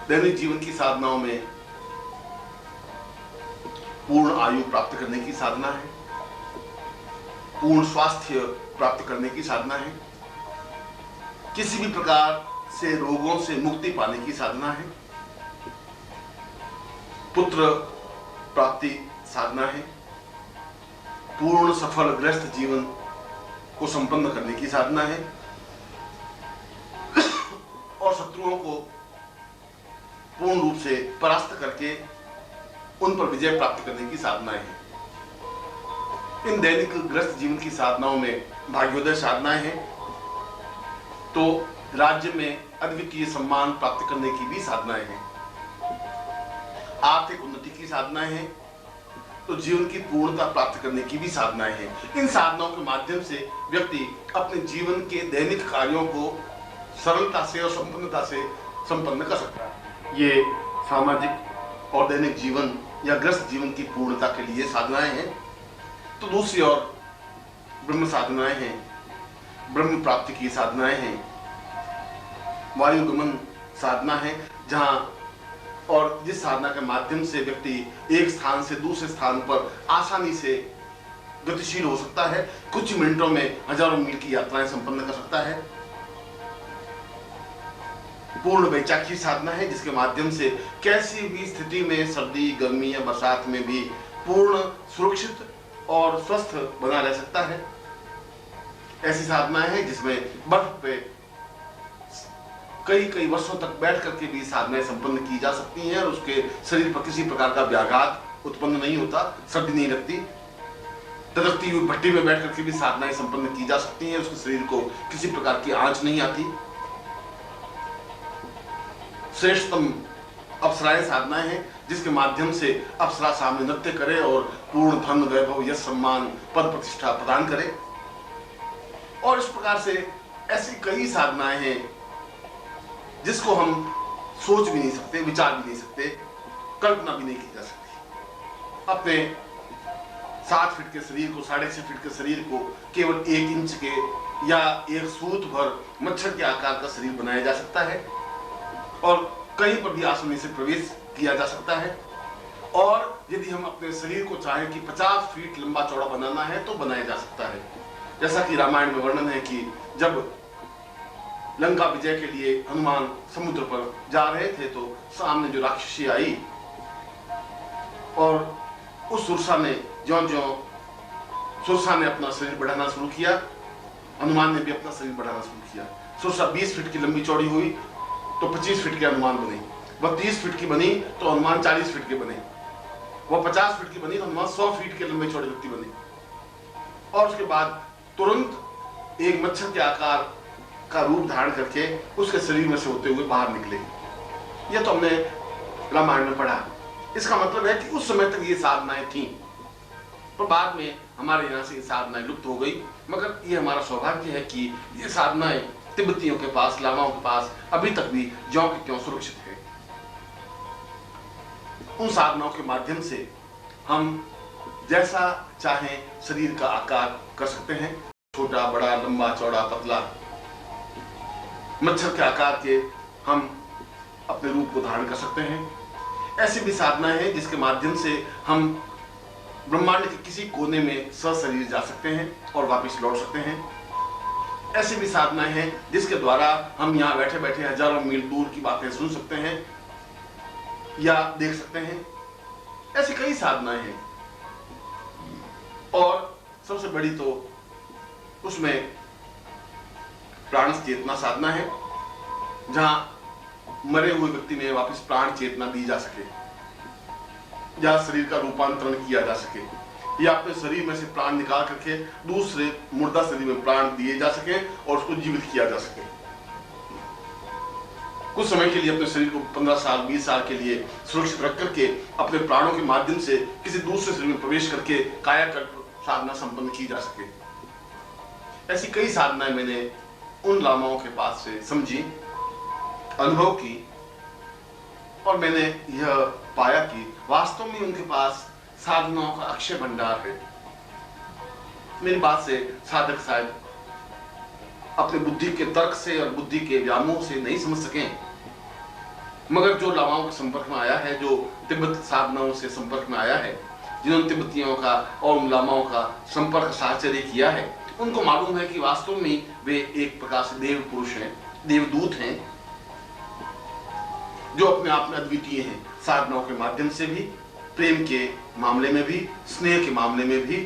दैनिक जीवन की साधनाओं में पूर्ण आयु प्राप्त करने की साधना है, पूर्ण स्वास्थ्य प्राप्त करने की साधना है, किसी भी प्रकार से रोगों से मुक्ति पाने की साधना है, पुत्र प्राप्ति साधना है, पूर्ण सफल गृहस्थ जीवन को संपन्न करने की साधना है और शत्रुओं को पूर्ण रूप से परास्त करके उन पर विजय प्राप्त करने की साधनाएं हैं। इन दैनिक गृहस्थ जीवन की साधनाओं में भाग्योदय साधनाएं हैं, तो राज्य में अद्वितीय सम्मान प्राप्त करने की भी साधनाएं हैं। आर्थिक उन्नति की साधनाएं हैं, तो जीवन की पूर्णता प्राप्त करने की भी साधनाएं हैं। इन साधनाओं के माध्यम से व्यक्ति अपने जीवन के दैनिक कार्यों को सरलता से और संपन्नता से संपन्न कर सकता है। ये सामाजिक और दैनिक जीवन या गृहस्थ जीवन की पूर्णता के लिए साधनाएं हैं। तो दूसरी ओर ब्रह्म साधनाएं हैं, ब्रह्म प्राप्ति की साधनाएं हैं, वायुगमन साधना है, जहां और जिस साधना के माध्यम से व्यक्ति एक स्थान से दूसरे स्थान पर आसानी से गतिशील हो सकता है, कुछ मिनटों में हजारों मील की यात्राएं संपन्न कर सकता है। पूर्ण वैचारिक साधना है, जिसके माध्यम से कैसी भी स्थिति में, सर्दी, गर्मी या बरसात में भी पूर्ण सुरक्षित और स्वस्थ बना रह सकता है। ऐसी साधनाएं हैं जिसमें बर्फ पे कई वर्षों तक बैठ करके भी साधनाएं संपन्न की जा सकती हैं और उसके शरीर पर किसी प्रकार का व्याघात उत्पन्न नहीं होता, सर्दी नहीं लगती। तड़कती हुई भट्टी में बैठ करके भी साधनाएं संपन्न की जा सकती हैं, उसके शरीर को किसी प्रकार की आंच नहीं आती। श्रेष्ठतम अप्सराएं साधनाएं हैं, जिसके माध्यम से अप्सरा सामने नृत्य करे और पूर्ण धन, वैभव, यश, सम्मान, पद प्रतिष्ठा प्रदान करे। और इस प्रकार से ऐसी कई साधनाएं हैं जिसको हम सोच भी नहीं सकते, विचार भी नहीं सकते, कल्पना भी नहीं की जा सकती। अपने 7 फीट के शरीर को, 6.5 फीट के शरीर को केवल 1 इंच के या एक सूत भर मच्छर के आकार का शरीर बनाया जा सकता है और कहीं पर भी आसानी से प्रवेश किया जा सकता है। और यदि हम अपने शरीर को चाहें कि 50 फीट लंबा चौड़ा बनाना है तो बनाया जा सकता है। जैसा कि रामायण में वर्णन है कि जब लंका विजय के लिए हनुमान समुद्र पर जा रहे थे तो सामने जो राक्षसी आई और उस सुरसा ने ज्यों-ज्यों सुरसा ने अपना शरीर बढ़ाना शुरू किया, हनुमान ने भी अपना शरीर बढ़ाना शुरू किया। सुरसा 20 फीट की लंबी चौड़ी हुई तो 25 फीट के हनुमान बने, वह 30 फीट की बनी तो हनुमान 40 फीट के बने, वह 50 फीट की बनी तो हनुमान 100 फीट के लंबे चौड़े व्यक्ति बने। और उसके बाद तुरंत एक मच्छर के आकार का रूप धारण करके उसके शरीर में से होते हुए बाहर निकले। यह तो हमने रामायण में पढ़ा। इसका मतलब है कि उस समय तक ये साधनाएं थीं, पर बाद में हमारे यहाँ से ये साधनाएं लुप्त हो गई। मगर ये हमारा सौभाग्य है कि ये साधनाएं तिब्बतियों के पास, लामाओं के पास अभी तक भी ज्यों की त्यों सुरक्षित है। उन साधनाओं के माध्यम से हम जैसा चाहें शरीर का आकार कर सकते हैं, छोटा, बड़ा, लंबा, चौड़ा, पतला, मच्छर के आकार के हम अपने रूप को धारण कर सकते हैं। ऐसी भी साधनाएं हैं जिसके माध्यम से हम ब्रह्मांड के किसी कोने में सशरीर जा सकते हैं और वापस लौट सकते हैं। ऐसी भी साधनाएं हैं जिसके द्वारा हम यहाँ बैठे बैठे हजारों मील दूर की बातें सुन सकते हैं या देख सकते हैं। ऐसी कई साधनाएं हैं और सबसे बड़ी तो उसमें प्राण चेतना साधना है, जहां मरे हुए व्यक्ति में वापस प्राण चेतना दी जा सके या शरीर का रूपांतरण किया जा सके या अपने शरीर में से प्राण निकाल करके दूसरे मुर्दा शरीर में प्राण दिए जा सके और उसको जीवित किया जा सके। कुछ समय के लिए अपने शरीर को 15 साल 20 साल के लिए सुरक्षित रख करके अपने प्राणों के माध्यम से किसी दूसरे शरीर में प्रवेश करके कायाकल्प साधना संपन्न की जा सके। ऐसी कई साधनाएं मैंने उन लामाओं के पास से समझी, अनुभव की और मैंने यह पाया कि वास्तव में उनके पास साधनाओं का अक्षय भंडार है। मेरी बात से साधक शायद अपने बुद्धि के तर्क से और बुद्धि के व्यामोह से नहीं समझ सकें, मगर जो लामाओं के संपर्क में आया है, जो तिब्बत साधनाओं से संपर्क में आया है, जिन्होंने तिब्बतियों का और उन लामाओं का संपर्क साहचर्य किया है, उनको मालूम है कि वास्तव में वे एक प्रकार से देव पुरुष हैं, देवदूत हैं, जो अपने आप में अद्वितीय हैं। साधनाओं के माध्यम से भी, प्रेम के मामले में भी, स्नेह के मामले में भी,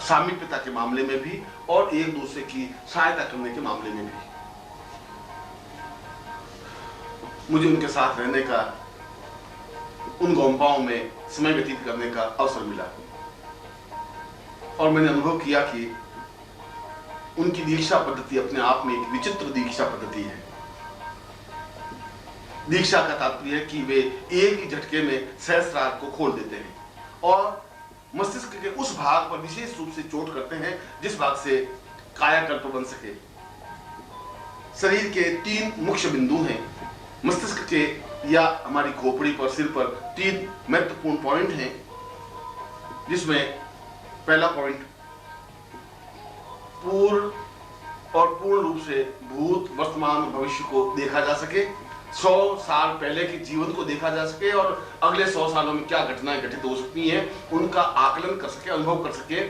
सामीप्यता के मामले में भी और एक दूसरे की सहायता करने के मामले में भी। मुझे उनके साथ रहने का, उन गोम्पाओं में समय व्यतीत करने का अवसर मिला और मैंने अनुभव किया कि उनकी दीक्षा पद्धति अपने आप में एक विचित्र दीक्षा पद्धति है। दीक्षा का तात्पर्य है कि वे एक ही झटके में सहस्रार को खोल देते हैं और मस्तिष्क के उस भाग पर विशेष रूप से चोट करते हैं जिस भाग से कायाकल्प बन सके। शरीर के 3 मुख्य बिंदु हैं। मस्तिष्क के या हमारी खोपड़ी पर, सिर पर 3 महत्वपूर्ण पॉइंट हैं, जिसमें पहला पॉइंट पूर्व और पूर्ण रूप से भूत, वर्तमान, भविष्य को देखा जा सके, 100 साल पहले के जीवन को देखा जा सके और अगले 100 सालों में क्या घटनाएं घटित हो सकती हैं उनका आकलन कर सके, अनुभव कर सके।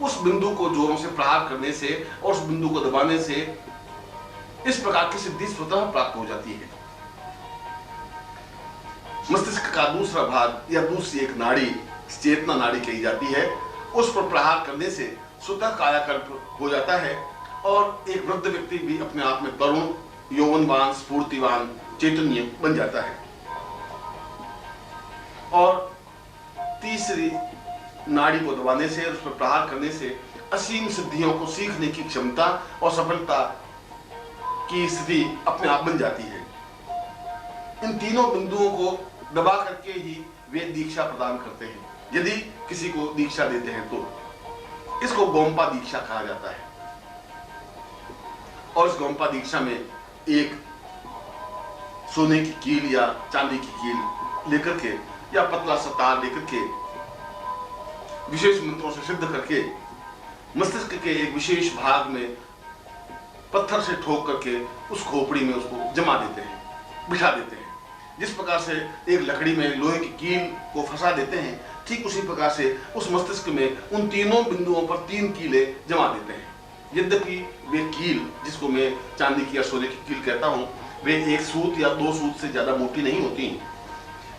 उस बिंदु को जोरों से प्रहार करने से और उस बिंदु को दबाने से इस प्रकार की सिद्धि स्वतः प्राप्त हो जाती है। मस्तिष्क का दूसरा भाग या दूसरी एक नाड़ी, चेतना नाड़ी कही जाती है, उस पर प्रहार करने से स्वतः कायाकल्प हो जाता है और एक वृद्ध व्यक्ति भी अपने आप में तरुण, यौवनवान, स्फूर्तिवान, चैतन्य बन जाता है। और तीसरी नाड़ी को दबाने से, उस पर प्रहार करने से असीम सिद्धियों को सीखने की क्षमता और सफलता की स्थिति अपने आप बन जाती है। इन तीनों बिंदुओं को दबा करके ही वे दीक्षा प्रदान करते हैं, यदि किसी को दीक्षा देते हैं तो। इसको गोम्पा दीक्षा कहा जाता है और इस गोम्पा दीक्षा में एक सोने की कील या चांदी की कील लेकर के या पतला सा तार लेकर के विशेष मंत्रों से सिद्ध करके मस्तिष्क के एक विशेष भाग में पत्थर से ठोक करके उस खोपड़ी में उसको जमा देते हैं, बिठा देते हैं। जिस प्रकार से एक लकड़ी में लोहे की कील को फंसा देते हैं, ठीक उसी प्रकार से उस मस्तिष्क में उन तीनों बिंदुओं पर 3 कीलें जमा देते हैं। यद्यपि वे कील, जिसको मैं चांदी की या सोने की कील कहता हूं, वे 1 सूत या 2 सूत से ज्यादा मोटी नहीं होती,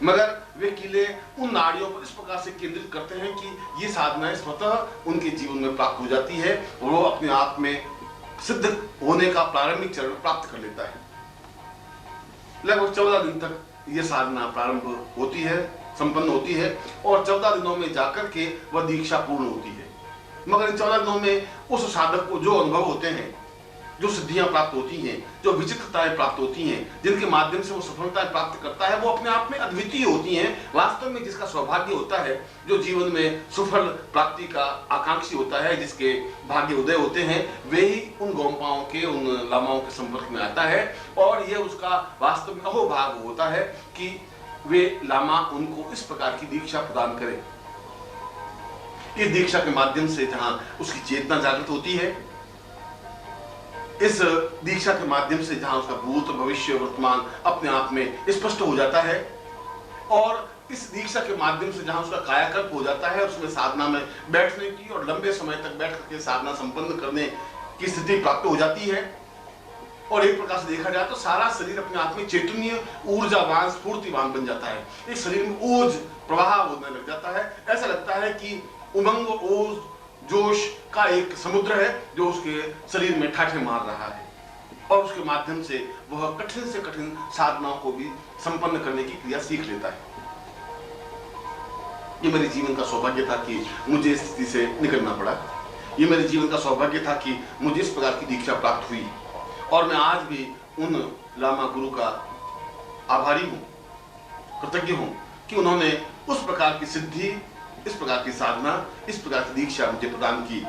मगर वे कीलें उन नाड़ियों पर इस प्रकार से केंद्रित करते हैं कि ये साधनाएं स्वतः उनके जीवन में प्राप्त हो जाती है और वो अपने आप में सिद्ध होने का प्रारंभिक चरण प्राप्त कर लेता है। लगभग 14 दिन तक ये साधना प्रारंभ होती है, संपन्न होती है और 14 दिनों में जाकर के वह दीक्षा पूर्ण होती है। मगर इन 14 दिनों में उस साधक को जो अनुभव होते हैं, जो सिद्धियां प्राप्त होती हैं, जो विचित्रताएं प्राप्त होती हैं, जिनके माध्यम से वो सफलताएं प्राप्त करता है, वो अपने आप में अद्वितीय होती हैं। वास्तव में जिसका सौभाग्य होता है, जो जीवन में सफल प्राप्ति का आकांक्षी होता है, जिसके भाग्य उदय होते हैं, वे ही उन गोम्पाओं के, उन लामाओं के संपर्क में आता है और ये उसका वास्तव में अहोभाग होता है कि वे लामा उनको इस प्रकार की दीक्षा प्रदान करे। इस दीक्षा के माध्यम से जहां उसकी चेतना जागृत होती है, इस दीक्षा के माध्यम से जहां उसका भूत, भविष्य, वर्तमान अपने आप में स्पष्ट हो जाता है और इस दीक्षा के माध्यम से जहां उसका कायाकल्प हो जाता है, उसमें साधना में बैठने की और लंबे समय तक बैठ करके साधना संपन्न करने की स्थिति प्राप्त हो जाती है और एक प्रकार से देखा जाए तो सारा शरीर अपने आप में चैतन्य, ऊर्जावान, स्फूर्तिवान बन जाता है। इस शरीर में ऊर्ज प्रवाह होने लग जाता है। ऐसा लगता है कि उमंग, ओज, जोश का एक समुद्र है जो उसके शरीर में ठाठे मार रहा है और उसके माध्यम से वह कठिन से कठिन साधनाओं को भी संपन्न करने की क्रिया सीख लेता है। ये मेरे जीवन का सौभाग्य था कि मुझे इस स्थिति से निकलना पड़ा। ये मेरे जीवन का सौभाग्य था कि मुझे इस प्रकार की दीक्षा प्राप्त हुई और मैं आज भी उन लामा गुरु का आभारी हूँ, कृतज्ञ हूँ कि उन्होंने उस प्रकार की सिद्धि, इस प्रकार की साधना, इस प्रकार की दीक्षा मुझे प्रदान की,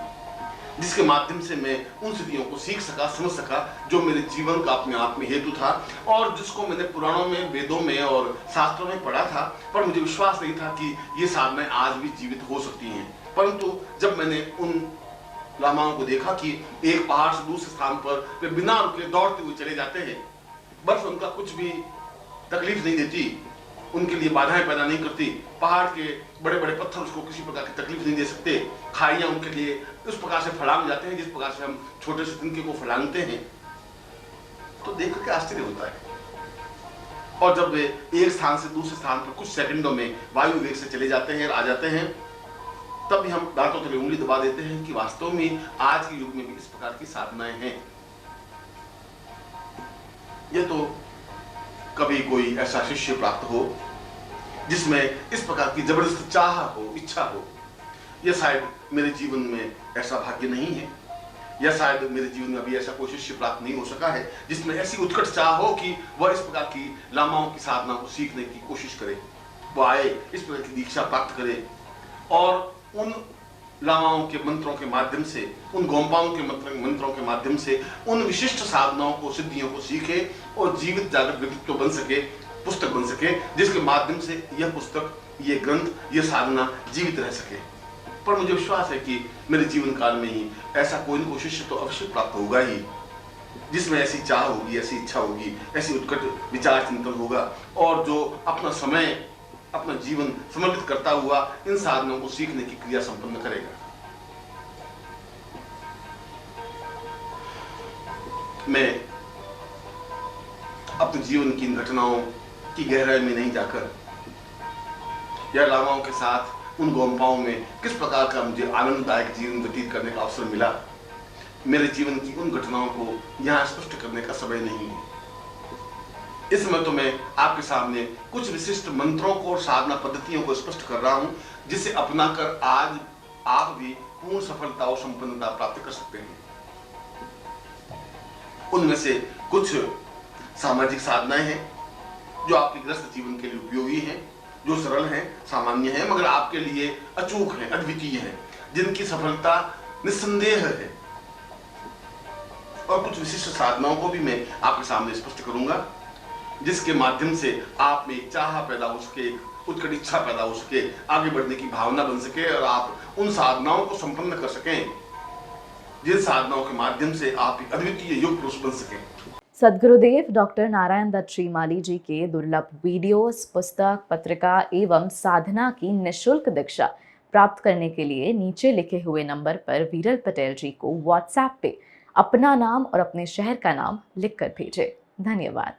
जिसके माध्यम से मैं उन स्थितियों को सीख सका, समझ सका, जो मेरे जीवन का अपने आप में हेतु था और जिसको मैंने पुराणों में, वेदों में और शास्त्रों में पढ़ा था, पर मुझे विश्वास नहीं था कि ये साधनाएं आज भी जीवित हो सकती हैं। परंतु जब मैंने उन लामाओं को देखा कि एक पहाड़ से दूसरे स्थान पर वे बिना रुके दौड़ते हुए चले जाते हैं, बस उनका कुछ भी तकलीफ नहीं देती, उनके लिए बाधाएं पैदा नहीं करती। पहाड़ के बड़े बड़े पत्थर उसको किसी प्रकार की तकलीफ नहीं दे सकते। खाइयां उनके लिए उस प्रकार से फलांग जाते हैं जिस प्रकार से हम छोटे से तिनके को फलांगते हैं। तो देख करके आश्चर्य होता है। और जब वे एक स्थान से दूसरे स्थान पर कुछ सेकंडों में वायु वेग से चले जाते हैं और आ जाते हैं, तब भी हम दांतों तले उंगली दबा देते हैं कि वास्तव में आज के युग में भी इस प्रकार की साधनाएं हैं। ये तो कभी कोई ऐसा शिष्य प्राप्त हो जिसमें इस प्रकार की जबरदस्त चाह हो, इच्छा हो। यह शायद मेरे जीवन में ऐसा भाग्य नहीं है, या शायद मेरे जीवन में अभी ऐसा कोई शिष्य प्राप्त नहीं हो सका है जिसमें ऐसी उत्कट चाह हो कि वह इस प्रकार की लामाओं की साधना को सीखने की कोशिश करे, वो आए, इस प्रकार की दीक्षा प्राप्त करे और उन लामाओं के मंत्रों के माध्यम से, उन गोंपाओं के मंत्रों के माध्यम से उन विशिष्ट साधनाओं को, सिद्धियों को सीखे और जीवित जागृत व्यक्तित्व बन सके, पुस्तक बन सके, जिसके माध्यम से यह पुस्तक, ये ग्रंथ, यह साधना जीवित रह सके। पर मुझे विश्वास है कि मेरे जीवन काल में ही ऐसा कोई न कोई शिष्य तो अवश्य प्राप्त होगा ही, जिसमें ऐसी चाह होगी, ऐसी इच्छा होगी, ऐसी उत्कट विचार चिंतन होगा और जो अपना समय, अपना जीवन समर्पित करता हुआ इन साधनों को सीखने की क्रिया संपन्न करेगा। मैं अपने जीवन की इन घटनाओं की गहराई में नहीं जाकर या लामाओं के साथ उन गोंपाओं में किस प्रकार का मुझे आनंददायक जीवन व्यतीत करने का अवसर मिला, मेरे जीवन की उन घटनाओं को यहाँ स्पष्ट करने का समय नहीं है। इस समय तो मैं आपके सामने कुछ विशिष्ट मंत्रों को और साधना पद्धतियों को स्पष्ट कर रहा हूं, जिसे अपनाकर आज आप भी पूर्ण सफलता और संपन्नता प्राप्त कर सकते हैं। उनमें से कुछ सामाजिक साधनाएं हैं जो आपके गृहस्थ जीवन के लिए उपयोगी हैं, जो सरल हैं, सामान्य हैं, मगर आपके लिए अचूक हैं, अद्वितीय हैं, जिनकी सफलता निस्संदेह है। और कुछ विशिष्ट साधनाओं को भी मैं आपके सामने स्पष्ट करूंगा, जिसके माध्यम से आप में चाह पैदा हो सके, उत्कट इच्छा पैदा हो सके, आगे बढ़ने की भावना बन सके और आप उन साधनाओं को संपन्न कर सकें जिन साधनाओं के माध्यम से आप एक अद्वितीय योग पुरुष बन सकें। सद्गुरुदेव डॉक्टर नारायण दत्त श्रीमाली जी के दुर्लभ वीडियोस, पुस्तक, पत्रिका एवं साधना की निःशुल्क दीक्षा प्राप्त करने के लिए नीचे लिखे हुए नंबर पर वीरल पटेल जी को व्हाट्सएप पे अपना नाम और अपने शहर का नाम लिखकर भेजें। धन्यवाद।